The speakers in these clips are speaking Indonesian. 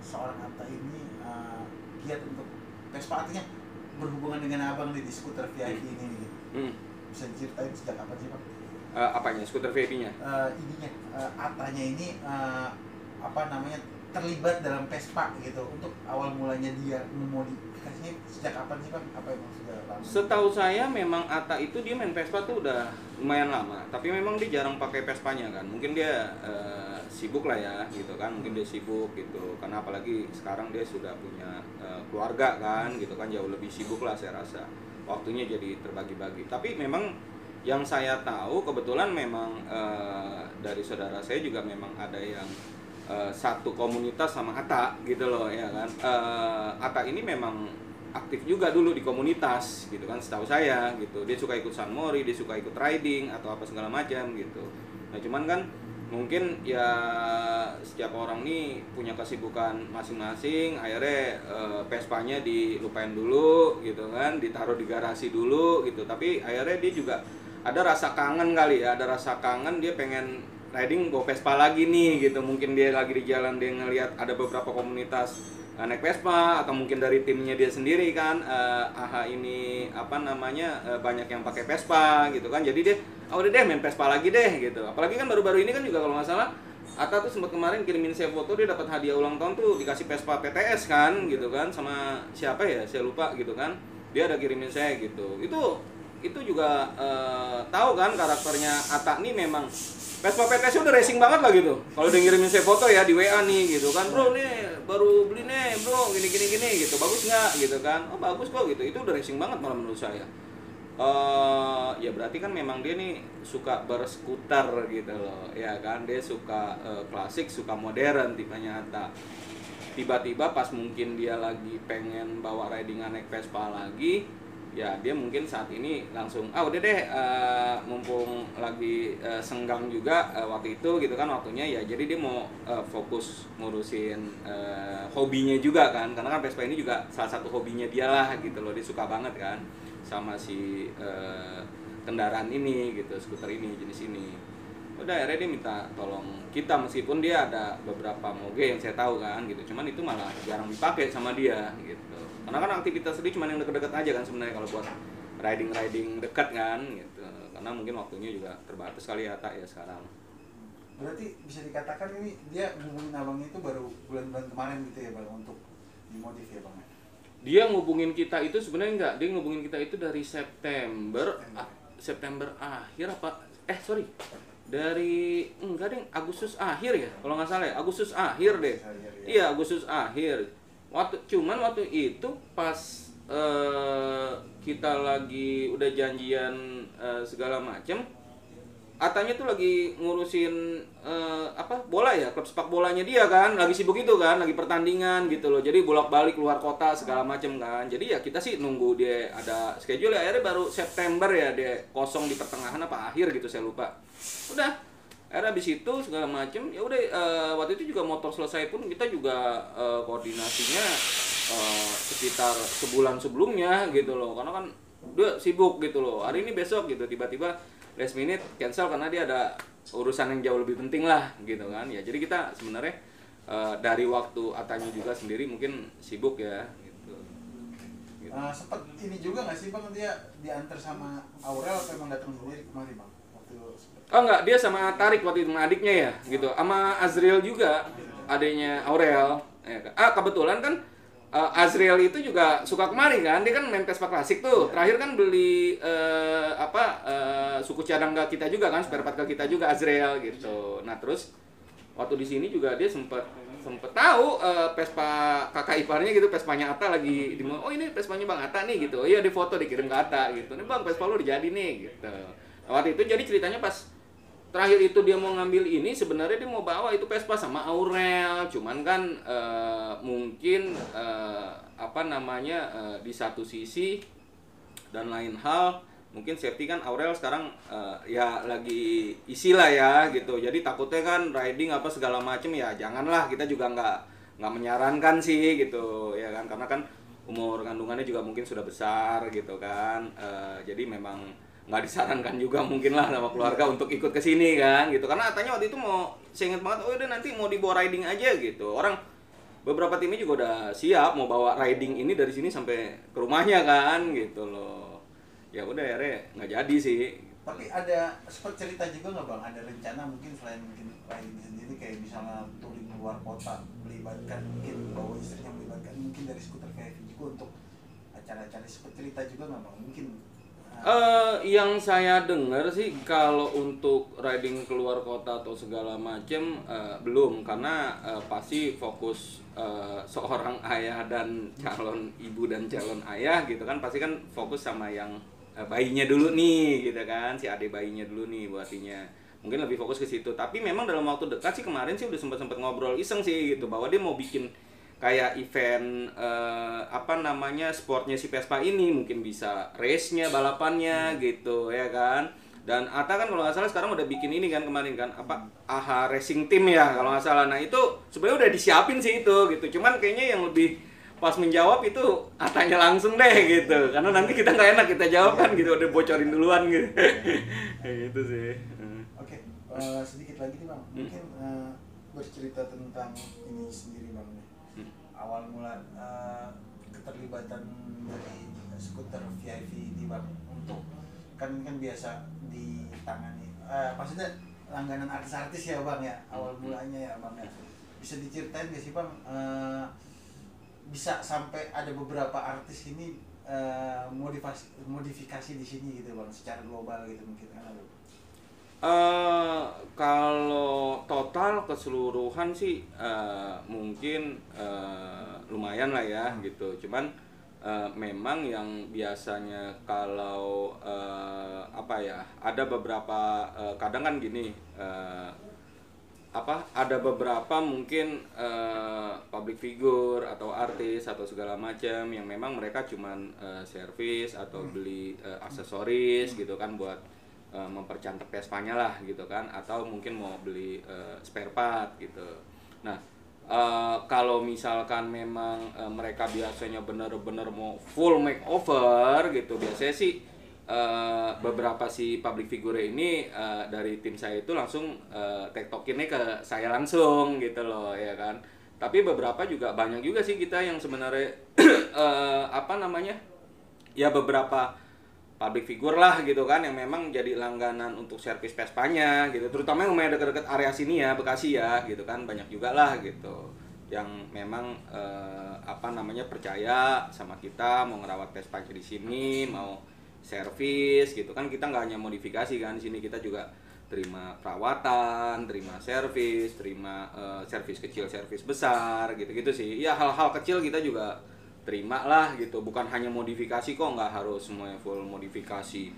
seorang Atta ini giat untuk Vespa, artinya berhubungan dengan abang di skuter VIP ini gitu. Bisa diceritain sejak kapan sih Pak? Apanya? Skuter VIP-nya? Ininya, Attanya ini apa namanya, terlibat dalam Vespa gitu. Untuk awal mulanya dia memodifikasinya sejak kapan sih Bang? Apa yang sudah lama? Setahu saya memang Atta itu dia main Vespa tuh udah lumayan lama, tapi memang dia jarang pakai Vespanya kan. Mungkin dia sibuk lah ya gitu kan, mungkin dia sibuk gitu. Karena apalagi sekarang dia sudah punya keluarga kan gitu kan, jauh lebih sibuk lah saya rasa. Waktunya jadi terbagi-bagi. Tapi memang yang saya tahu kebetulan memang dari saudara saya juga memang ada yang satu komunitas sama Atta gitu loh ya kan. Atta ini memang aktif juga dulu di komunitas gitu kan, setahu saya gitu. Dia suka ikut San Mori, dia suka ikut riding atau apa segala macam gitu. Nah cuman kan mungkin ya setiap orang nih punya kesibukan masing-masing, akhirnya Vespanya dilupain dulu gitu kan, ditaruh di garasi dulu gitu. Tapi akhirnya dia juga ada rasa kangen kali ya, ada rasa kangen, dia pengen riding bawa Vespa lagi nih gitu. Mungkin dia lagi di jalan, dia ngelihat ada beberapa komunitas naik Vespa, atau mungkin dari timnya dia sendiri kan, AHA ini apa namanya, banyak yang pakai Vespa gitu kan. Jadi dia udah deh main Vespa lagi deh gitu. Apalagi kan baru-baru ini kan juga kalau nggak salah Atta tuh sempat kemarin kirimin saya foto, dia dapat hadiah ulang tahun tuh dikasih Vespa PTS kan gitu kan, sama siapa ya saya lupa gitu kan. Dia ada kirimin saya gitu. Itu juga tahu kan karakternya Atta nih, memang Vespa PTS udah racing banget lah gitu. Kalau dia ngirimin saya foto ya di WA nih gitu kan, bro nih baru beli nih bro, gini gitu, bagus nggak gitu kan. Oh bagus kok gitu, itu udah racing banget malah menurut saya. Ya berarti kan memang dia nih suka berskuter gitu loh ya kan, dia suka klasik, suka modern tipenya Atta. Tiba-tiba pas mungkin dia lagi pengen bawa ridingan naik Vespa lagi, ya dia mungkin saat ini langsung udah deh, mumpung lagi senggang juga waktu itu gitu kan waktunya ya, jadi dia mau fokus ngurusin hobinya juga kan, karena kan Vespa ini juga salah satu hobinya dia lah gitu loh. Dia suka banget kan sama si kendaraan ini gitu, skuter ini, jenis ini. Udah akhirnya dia minta tolong kita, meskipun dia ada beberapa moge yang saya tahu kan gitu, cuman itu malah jarang dipakai sama dia gitu. Karena kan aktivitas dia cuma yang deket-deket aja kan sebenarnya kalau buat riding dekat kan gitu. Karena mungkin waktunya juga terbatas kali ya Tak ya sekarang. Berarti bisa dikatakan ini dia ngubungin abang itu baru bulan-bulan kemarin gitu ya Bang, untuk dimodif ya Bang? Dia ngubungin kita itu sebenarnya enggak, dia ngubungin kita itu dari September akhir apa? Sorry. Dari enggak deh, Agustus akhir ya kalau nggak salah ya, Agustus akhir deh. Iya Agustus akhir. Waktu itu pas kita lagi udah janjian segala macem, Atanya tuh lagi ngurusin bola ya, klub sepak bolanya dia kan, lagi sibuk itu kan, lagi pertandingan gitu loh. Jadi bolak-balik keluar kota segala macem kan. Jadi ya kita sih nunggu dia ada schedule ya, akhirnya baru September ya dia kosong di pertengahan apa akhir gitu saya lupa. Udah, akhirnya habis itu segala macem ya udah, waktu itu juga motor selesai pun kita juga koordinasinya sekitar sebulan sebelumnya gitu loh. Karena kan dia sibuk gitu loh, hari ini besok gitu, tiba-tiba last minute cancel karena dia ada urusan yang jauh lebih penting lah gitu kan ya. Jadi kita sebenarnya dari waktu Atanya juga sendiri mungkin sibuk ya gitu. Sempet ini juga nggak sih Bang, dia diantar sama Aurel atau emang datang sendiri kemari Bang? Enggak, dia sama Tarik waktu itu, sama adiknya ya gitu, sama Azriel juga, adiknya Aurel ya. Kebetulan kan Azriel itu juga suka kemari kan, dia kan main Vespa klasik tuh. Terakhir kan beli suku cadangga kita juga kan, spare part ke kita juga Azriel gitu. Nah terus waktu di sini juga dia sempet tahu Vespa kakak iparnya gitu, Vespanya Atta lagi di, oh ini Vespanya Bang Atta nih gitu. Iya di foto dikirim ke Atta gitu, nih Bang Vespa lu udah jadi nih gitu. Nah, waktu itu jadi ceritanya pas terakhir itu dia mau ngambil ini, sebenarnya dia mau bawa itu Vespa sama Aurel, cuman kan mungkin di satu sisi dan lain hal mungkin safety kan Aurel sekarang ya lagi isi lah ya gitu. Jadi takutnya kan riding apa segala macem ya janganlah, kita juga nggak menyarankan sih gitu ya kan, karena kan umur kandungannya juga mungkin sudah besar gitu kan. Jadi memang nggak disarankan juga mungkin lah sama keluarga untuk ikut ke sini kan gitu, karena Atanya waktu itu mau, saya ingat banget, oh udah nanti mau dibawa riding aja gitu, orang beberapa timnya juga udah siap mau bawa riding ini dari sini sampai ke rumahnya kan gitu loh. Ya udah akhirnya nggak jadi sih. Tapi ada sempat cerita juga nggak bang, ada rencana mungkin selain mungkin riding sendiri kayak misalnya touring luar kota, melibatkan mungkin bawa istrinya, melibatkan mungkin dari skuter VIP juga untuk acara-acara, sempat cerita juga nggak bang mungkin? Yang saya dengar sih kalau untuk riding keluar kota atau segala macam belum, karena pasti fokus seorang ayah dan calon ibu dan calon ayah gitu kan, pasti kan fokus sama yang bayinya dulu nih gitu kan, si adik bayinya dulu nih buatinya. Mungkin lebih fokus ke situ. Tapi memang dalam waktu dekat sih kemarin sih udah sempat ngobrol iseng sih gitu, bahwa dia mau bikin kayak event apa namanya sportnya si Vespa ini, mungkin bisa race-nya, balapannya gitu ya kan. Dan Ata kan kalau nggak salah sekarang udah bikin ini kan kemarin kan, apa AHA Racing Team ya kalau nggak salah. Nah itu sebenarnya udah disiapin sih itu gitu, cuman kayaknya yang lebih pas menjawab itu Atanya langsung deh gitu, karena nanti kita nggak enak kita jawab kan gitu, udah bocorin duluan gitu. Gitu sih. Oke, sedikit lagi nih bang, mungkin bercerita tentang ini sendiri bang, awal mula keterlibatan dari skuter VIP ini bang, untuk kan biasa ditangani, maksudnya langganan artis-artis ya bang ya, awal mulanya ya bang ya, bisa diceritain gak sih bang, bisa sampai ada beberapa artis ini modifikasi di sini gitu bang, secara global gitu mungkin kan? Kalau total keseluruhan sih mungkin lumayan lah ya gitu. Cuman memang yang biasanya kalau apa ya, ada beberapa kadang kan gini, apa ada beberapa mungkin public figure atau artis atau segala macam yang memang mereka cuman servis atau beli aksesoris gitu kan buat mempercantik Vespanya lah gitu kan, atau mungkin mau beli spare part gitu. Nah kalau misalkan memang mereka biasanya benar-benar mau full makeover gitu, biasanya sih beberapa si public figure ini dari tim saya itu langsung tektokinnya ke saya langsung gitu loh ya kan. Tapi beberapa juga banyak juga sih kita yang sebenarnya apa namanya ya, beberapa public figure lah gitu kan yang memang jadi langganan untuk servis Vespanya gitu, terutama yang lumayan dekat-dekat area sini ya, Bekasi ya gitu kan, banyak juga lah gitu yang memang apa namanya percaya sama kita, mau ngerawat Vespanya di sini, mau servis gitu kan. Kita nggak hanya modifikasi kan, di sini kita juga terima perawatan, terima servis, terima servis kecil, servis besar gitu-gitu sih ya, hal-hal kecil kita juga terima lah gitu, bukan hanya modifikasi kok, nggak harus semuanya full modifikasi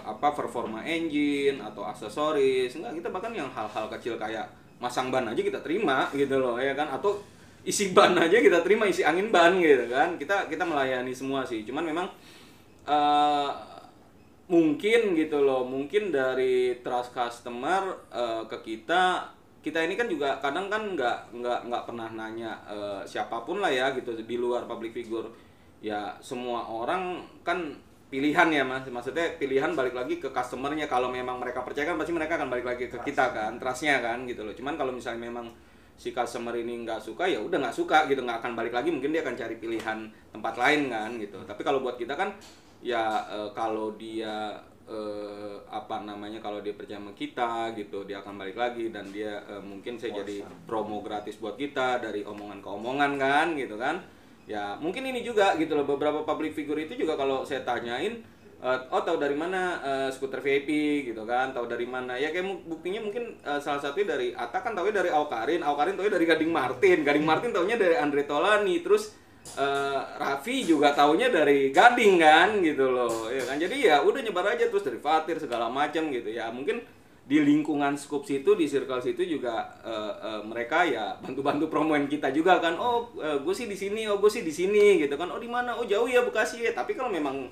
apa performa engine atau aksesoris, enggak, kita bahkan yang hal-hal kecil kayak masang ban aja kita terima gitu loh ya kan, atau isi ban aja kita terima, isi angin ban gitu kan, kita melayani semua sih. Cuman memang mungkin gitu loh, mungkin dari trust customer ke kita ini kan juga kadang kan nggak pernah nanya siapapun lah ya gitu di luar public figure ya, semua orang kan pilihan ya mas, maksudnya pilihan balik lagi ke customernya. Kalau memang mereka percaya kan pasti mereka akan balik lagi ke kita kan, trustnya kan gitu loh. Cuman kalau misalnya memang si customer ini nggak suka ya udah nggak suka gitu, nggak akan balik lagi, mungkin dia akan cari pilihan tempat lain kan gitu. Tapi kalau buat kita kan ya kalau dia apa namanya, kalau dia percaya sama kita gitu, dia akan balik lagi, dan dia mungkin saya jadi promo gratis buat kita dari omongan ke omongan kan gitu kan ya. Mungkin ini juga gitu loh, beberapa public figure itu juga kalau saya tanyain oh tahu dari mana skuter VIP gitu kan, tahu dari mana ya, kayak buktinya mungkin salah satunya dari Atta kan taunya dari Aukarin taunya dari Gading Martin taunya dari Andre Tolani, terus Raffi juga taunya dari Gading kan gitu loh ya kan. Jadi ya udah nyebar aja terus dari Fatir segala macam gitu ya. Mungkin di lingkungan skup situ, di circle situ juga mereka ya bantu-bantu promoin kita juga kan. Oh gue sih di sini, oh gue sih di sini gitu kan. Oh di mana? Oh jauh ya Bekasi ya. Tapi kalau memang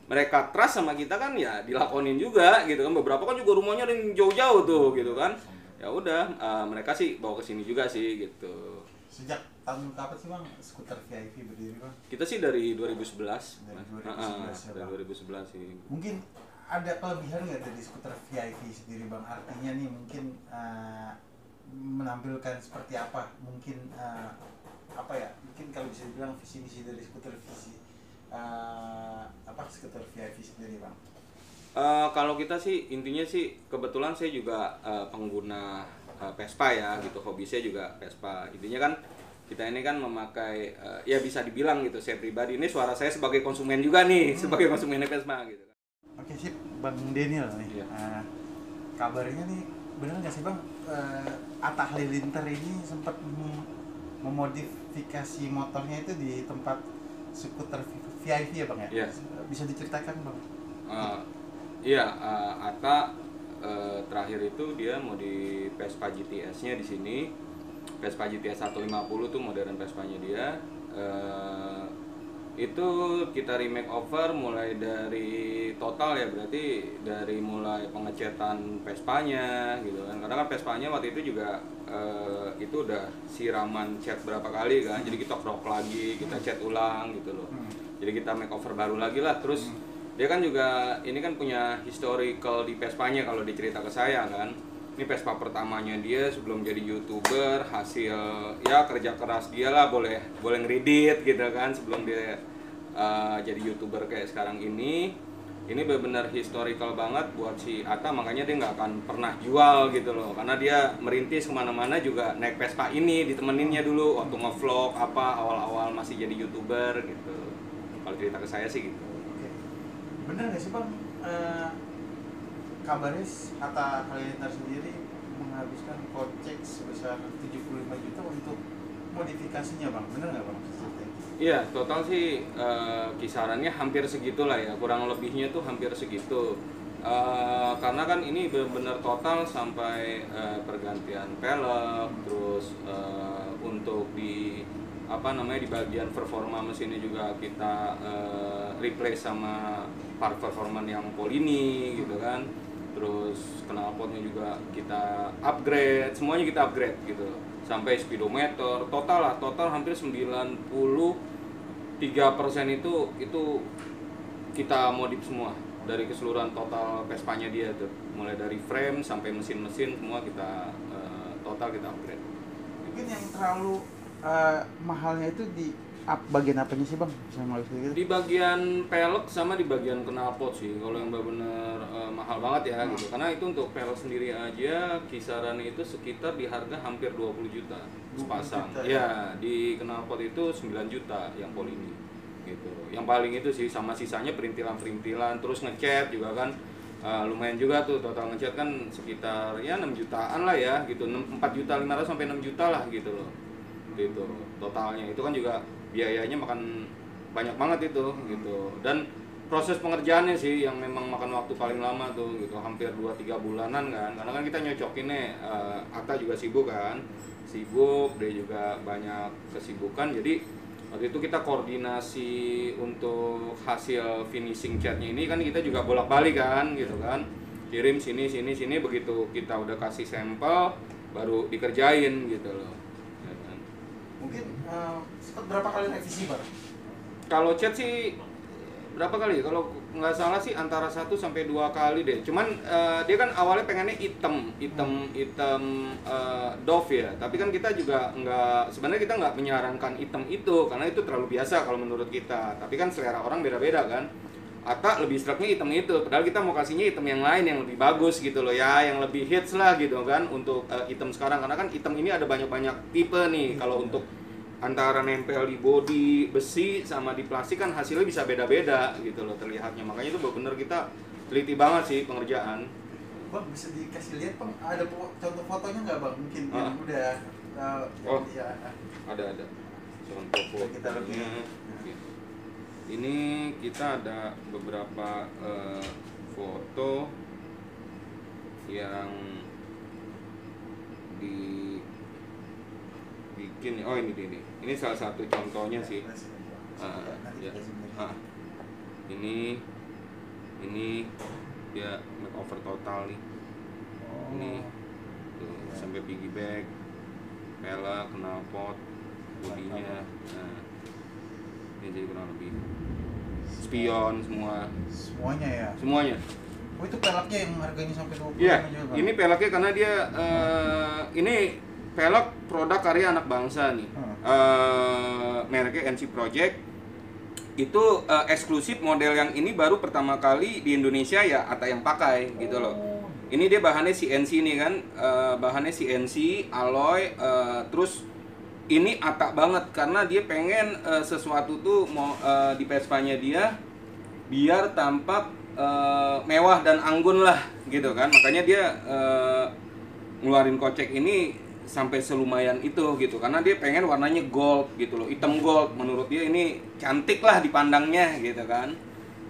mereka trust sama kita kan ya dilakonin juga gitu kan. Beberapa kan juga rumahnya ada yang jauh-jauh tuh gitu kan. Ya udah mereka sih bawa ke sini juga sih gitu. Sejak tahun kapan sih bang skuter VIP berdiri bang? Kita sih dari 2011. Dari 2011 ya, dari 2011 sih. Mungkin ada kelebihan nggak dari skuter VIP sendiri bang? Artinya nih mungkin menampilkan seperti apa? Mungkin apa ya? Mungkin kalau bisa dibilang visi misi dari skuter skuter VIP sendiri bang? Kalau kita sih intinya sih kebetulan saya juga pengguna Vespa ya gitu, hobi saya juga Vespa. Intinya kan kita ini kan memakai ya bisa dibilang gitu, saya pribadi ini suara saya sebagai konsumen juga nih, sebagai konsumen Vespa gitu. Oke sip, Bang Daniel nih. Iya. Kabarnya nih benar nggak sih bang, Atta Halilintar ini sempat memodifikasi motornya itu di tempat skuter VIP ya bang ya? Iya. Bisa diceritakan bang? Iya, Atta terakhir itu dia mau di Vespa GTS-nya di sini. Vespa GTS 150 tuh modern Vespanya dia. Itu kita remake over mulai dari total ya, berarti dari mulai pengecetan Vespanya gitu kan. Karena kan Vespanya waktu itu juga itu udah siraman cat berapa kali kan. Jadi kita crop lagi, kita cat ulang gitu loh. Jadi kita make over baru lagi lah. Terus dia kan juga ini kan punya historical di Vespanya kalau dicerita ke saya kan. Ini Vespa pertamanya dia sebelum jadi YouTuber, hasil ya kerja keras dia lah, boleh ngeredit gitu kan sebelum dia jadi YouTuber kayak sekarang ini. Ini benar-benar historical banget buat si Atta, makanya dia nggak akan pernah jual gitu loh, karena dia merintis kemana-mana juga naik Vespa ini, ditemeninnya dulu waktu ngevlog apa awal-awal masih jadi YouTuber gitu. Kalau cerita ke saya sih gitu. Bener nggak sih bang, kabarnya Atta Halilintar sendiri menghabiskan kocek sebesar 75 juta untuk modifikasinya bang, bener nggak bang? Iya, total sih kisarannya hampir segitulah ya, kurang lebihnya tuh hampir segitu. Karena kan ini benar-benar total sampai pergantian pelek, terus untuk di di bagian performa mesinnya juga kita replace sama part performance yang Polini gitu kan. Terus knalpotnya juga kita upgrade, semuanya kita upgrade gitu. Sampai speedometer, total hampir 93% itu kita modif semua dari keseluruhan total Vespanya dia tuh. Mulai dari frame sampai mesin-mesin semua kita total kita upgrade. Mungkin yang terlalu mahalnya itu di bagian apanya sih bang? Gitu? Di bagian pelek sama di bagian knalpot sih, kalau yang benar-benar mahal banget ya gitu. Karena itu untuk pelek sendiri aja kisaran itu sekitar di harga hampir 20 juta sepasang. Ya, di knalpot itu 9 juta yang Polini gitu. Yang paling itu sih, sama sisanya perintilan-perintilan, terus ngecat juga kan. Lumayan juga tuh, total ngecat kan sekitar ya 6 jutaan lah ya gitu, 4.500.000 sampai 6 juta lah gitu loh. Gitu. Totalnya itu kan juga biayanya makan banyak banget itu gitu. Dan proses pengerjaannya sih yang memang makan waktu paling lama tuh gitu, hampir 2-3 bulanan kan. Karena kan kita nyocokinnya Atta juga sibuk kan. Dia juga banyak kesibukan. Jadi waktu itu kita koordinasi untuk hasil finishing catnya ini kan kita juga bolak-balik kan gitu kan. Kirim sini begitu kita udah kasih sampel baru dikerjain gitu loh. Mungkin berapa kali revisi bang? Kalau cat sih berapa kali? Kalau nggak salah sih antara 1 sampai 2 kali deh. Cuman dia kan awalnya pengennya hitam Dove ya. Tapi kan kita juga sebenarnya kita nggak menyarankan hitam itu karena itu terlalu biasa kalau menurut kita. Tapi kan selera orang beda-beda kan. Atta lebih struknya hitam itu, padahal kita mau kasihnya hitam yang lain yang lebih bagus gitu loh ya, yang lebih hits lah gitu kan untuk hitam sekarang. Karena kan hitam ini ada banyak tipe nih. Kalau untuk antara nempel di bodi besi sama di plastik kan hasilnya bisa beda-beda gitu loh terlihatnya. Makanya itu benar-benar kita teliti banget sih pengerjaan. Bang bisa dikasih lihat bang, ada contoh fotonya nggak bang? Mungkin yang udah ya. Ada contoh fotonya. Ini kita ada beberapa foto yang dibikin. Oh ini salah satu contohnya sih. Ya. Ini dia makeover total nih. Ini tuh, sampai piggyback, pelek, knalpot, bodinya. Nah, ini jadi kurang lebih spion semuanya. Semuanya ya. Oh itu peleknya yang harganya sampai 20 Iya, aja Bang? ini peleknya karena dia ini pelek produk karya anak bangsa nih. Mereknya NC Project. Itu eksklusif model yang ini baru pertama kali di Indonesia ya Atta yang pakai gitu loh. Ini dia bahannya CNC nih kan, bahannya CNC, alloy, terus ini Atta banget karena dia pengen sesuatu tuh mau di Vespa-nya dia biar tampak mewah dan anggun lah gitu kan, makanya dia ngeluarin kocek ini sampai selumayan itu gitu karena dia pengen warnanya gold gitu loh, hitam gold, menurut dia ini cantik lah dipandangnya gitu kan,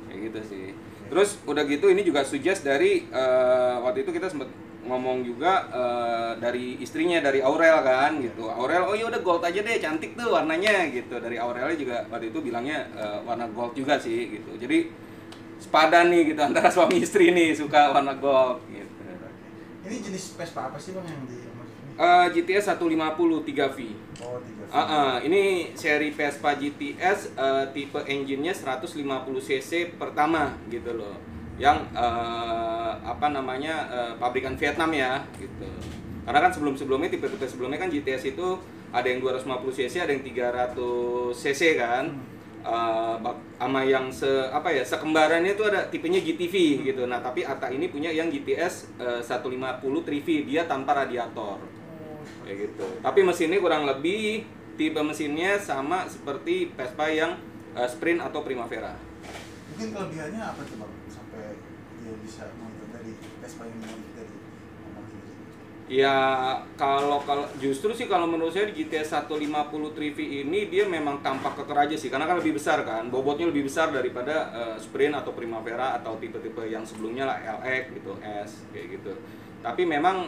kayak gitu sih. Terus udah gitu ini juga suggest dari waktu itu kita sempat ngomong juga dari istrinya, dari Aurel kan gitu. Aurel, oh ya udah gold aja deh, cantik tuh warnanya gitu. Dari Aurelnya juga waktu itu bilangnya warna gold juga sih gitu. Jadi sepadan nih gitu antara suami istri nih suka warna gold gitu. Ini jenis Vespa apa sih Bang yang di GTS 150 3V. Oh 3V. Ini seri Vespa GTS tipe engine-nya 150 cc pertama gitu loh. Yang pabrikan Vietnam ya gitu. Karena kan sebelumnya tipe-tipe sebelumnya kan GTS itu ada yang 250 cc, ada yang 300 cc kan. Sama yang sekembarannya itu ada tipenya GTV gitu. Nah, tapi Atta ini punya yang GTS 150 3V, dia tanpa radiator. Kayak gitu. Tapi mesinnya kurang lebih tipe mesinnya sama seperti Vespa yang Sprint atau Primavera. Mungkin kelebihannya apa tuh Bang sampai dia bisa monitor dari Vespa yang dari Abang sendiri? Ya kalau justru sih kalau menurut saya di GTS 150 3V ini dia memang tampak keker aja sih karena kan lebih besar kan, bobotnya lebih besar daripada Sprint atau Primavera atau tipe-tipe yang sebelumnya lah LX gitu, S kayak gitu. Tapi memang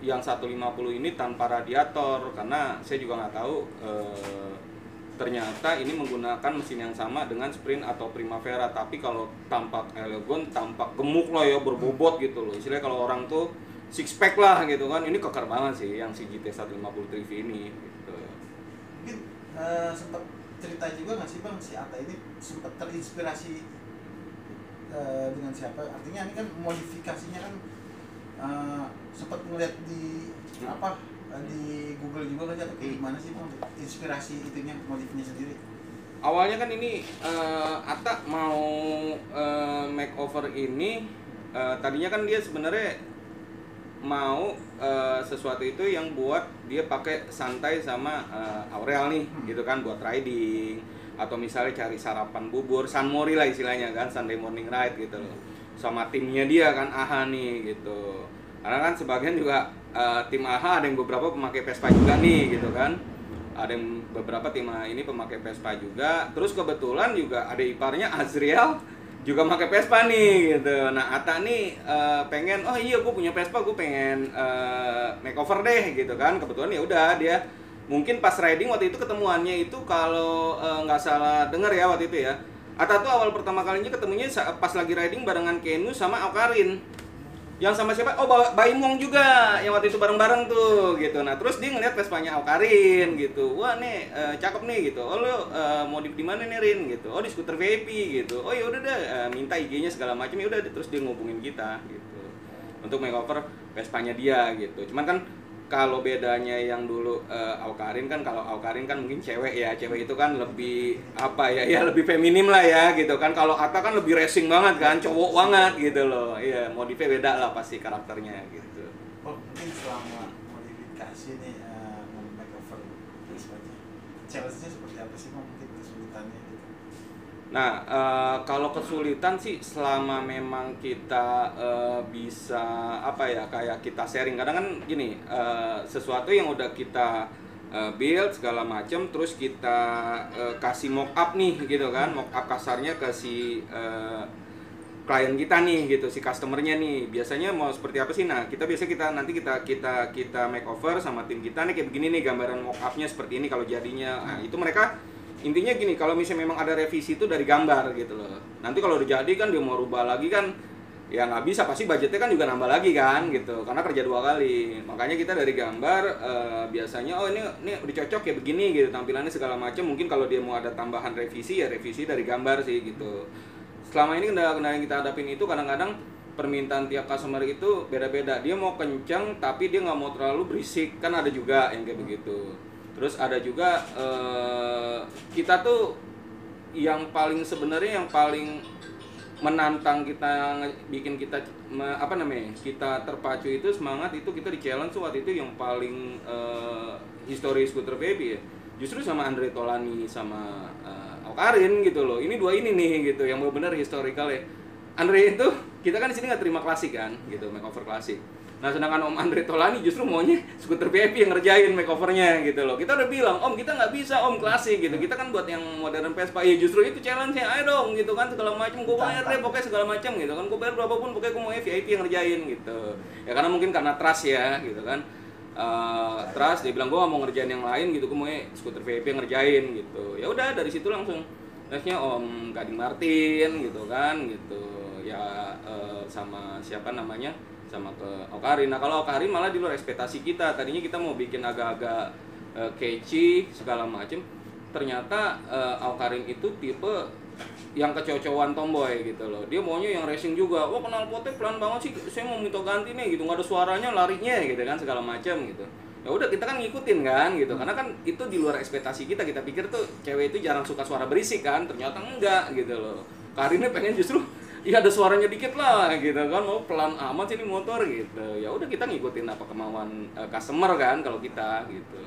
yang 150 ini tanpa radiator karena saya juga nggak tahu ternyata ini menggunakan mesin yang sama dengan Sprint atau Primavera, tapi kalau tampak elegan, tampak gemuk loh ya, berbobot gitu loh. Istilahnya kalau orang tuh six pack lah gitu kan, ini keker banget sih yang si GTS 150 3V ini gitu. Mungkin sempat cerita juga nggak sih Bang si Atta ini sempat terinspirasi dengan siapa? Artinya ini kan modifikasinya kan sempat ngeliat di di Google juga kan atau gimana sih Bang inspirasi itunya modifnya sendiri? Awalnya kan ini Atta mau makeover ini tadinya kan dia sebenarnya mau sesuatu itu yang buat dia pakai santai sama Aurel nih gitu kan, buat riding atau misalnya cari sarapan bubur Sunmori lah istilahnya kan, Sunday morning ride gitu loh, sama timnya dia kan AHA nih gitu. Karena kan sebagian juga tim AHA ada yang beberapa pemakai Vespa juga nih gitu kan, ada yang beberapa tim AHA ini pemakai Vespa juga. Terus kebetulan juga ada iparnya Azriel juga pakai Vespa nih gitu. Nah Atta nih pengen, oh iya gue punya Vespa, gue pengen makeover deh gitu kan. Kebetulan ya udah dia mungkin pas riding waktu itu ketemuannya itu kalau nggak salah dengar ya waktu itu ya, Atta tuh awal pertama kalinya ketemunya pas lagi riding barengan Kenu sama Aukarin. Yang sama siapa? Oh Baimong juga yang waktu itu bareng-bareng tuh gitu. Nah terus dia ngeliat Vespanya Aukarin gitu. Wah nih cakep nih gitu. Oh lu modif di mana nih Rin gitu. Oh di skuter VIP gitu. Oh ya udah deh minta IG-nya segala macam ya udah, terus dia ngubungin kita gitu. Untuk makeover Vespanya dia gitu. Cuman kan kalau bedanya yang dulu Aukarin kan, kalau Aukarin kan mungkin cewek ya, cewek itu kan lebih apa ya lebih feminim lah ya gitu kan. Kalau Atta kan lebih racing banget kan, cowok banget gitu loh. Iya, modifnya beda lah pasti karakternya gitu. Oh, mungkin selama modifikasi nih makeover Vespanya, challenge-nya seperti apa sih Bang? Mungkin kesulitannya gitu. Nah, kalau kesulitan sih selama memang kita bisa kayak kita sharing. Kadang kan gini, sesuatu yang udah kita build segala macam, terus kita kasih mock up nih gitu kan, mock up kasarnya ke si klien kita nih gitu, si customernya nih biasanya mau seperti apa sih. Nah kita nanti kita makeover sama tim kita nih kayak begini nih, gambaran mock upnya seperti ini kalau jadinya. Nah itu mereka intinya gini, kalau misalnya memang ada revisi itu dari gambar gitu loh. Nanti kalau udah jadi kan dia mau rubah lagi kan ya nggak bisa, pasti budgetnya kan juga nambah lagi kan gitu, karena kerja 2 kali. Makanya kita dari gambar biasanya oh ini udah cocok ya begini gitu tampilannya segala macam. Mungkin kalau dia mau ada tambahan revisi ya revisi dari gambar sih gitu. selama ini kendala yang kita hadapin itu kadang-kadang permintaan tiap customer itu beda-beda. Dia mau kenceng tapi dia nggak mau terlalu berisik, kan ada juga yang kayak begitu. Terus ada juga kita tuh yang paling sebenarnya yang paling menantang kita, bikin kita kita terpacu itu semangat itu kita di challenge waktu itu yang paling history Scooter Baby ya. Justru sama Andre Tolani sama Awkarin gitu loh. Ini dua ini nih gitu yang benar-benar historical ya. Andre itu kita kan di sini nggak terima klasik kan gitu, makeover klasik. Nah sedangkan Om Andre Tolani justru maunya Scooter VIP yang ngerjain makeovernya gitu loh. Kita udah bilang Om kita nggak bisa Om klasik gitu, kita kan buat yang modern Vespa. Ya justru itu challenge-nya, ayo dong gitu kan, segala macam gue bayar deh pokoknya segala macam gitu kan, gue bayar berapapun pokoknya gue mau VIP yang ngerjain gitu. Ya karena mungkin karena trust ya gitu kan. Trust dia bilang gue gak mau ngerjain yang lain gitu, gue mau Scooter VIP yang ngerjain gitu. Ya udah dari situ langsung nextnya Om Gading Martin gitu kan gitu ya, sama siapa namanya, sama ke Awkarin. Nah kalau Awkarin malah di luar ekspektasi kita. Tadinya kita mau bikin agak-agak catchy segala macem, ternyata Awkarin itu tipe yang kecocokan tomboy gitu loh. Dia maunya yang racing juga. Wah knalpotnya pelan banget sih, saya mau minta ganti nih gitu, nggak ada suaranya larinya gitu kan segala macam gitu. Ya udah kita kan ngikutin kan gitu, karena kan itu di luar ekspektasi kita. Kita pikir tuh cewek itu jarang suka suara berisik kan, ternyata enggak gitu loh. Karinnya pengen justru iya ada suaranya dikit lah gitu kan, mau pelan amat sih ini motor gitu. Ya udah kita ngikutin apa kemauan customer kan kalau kita gitu.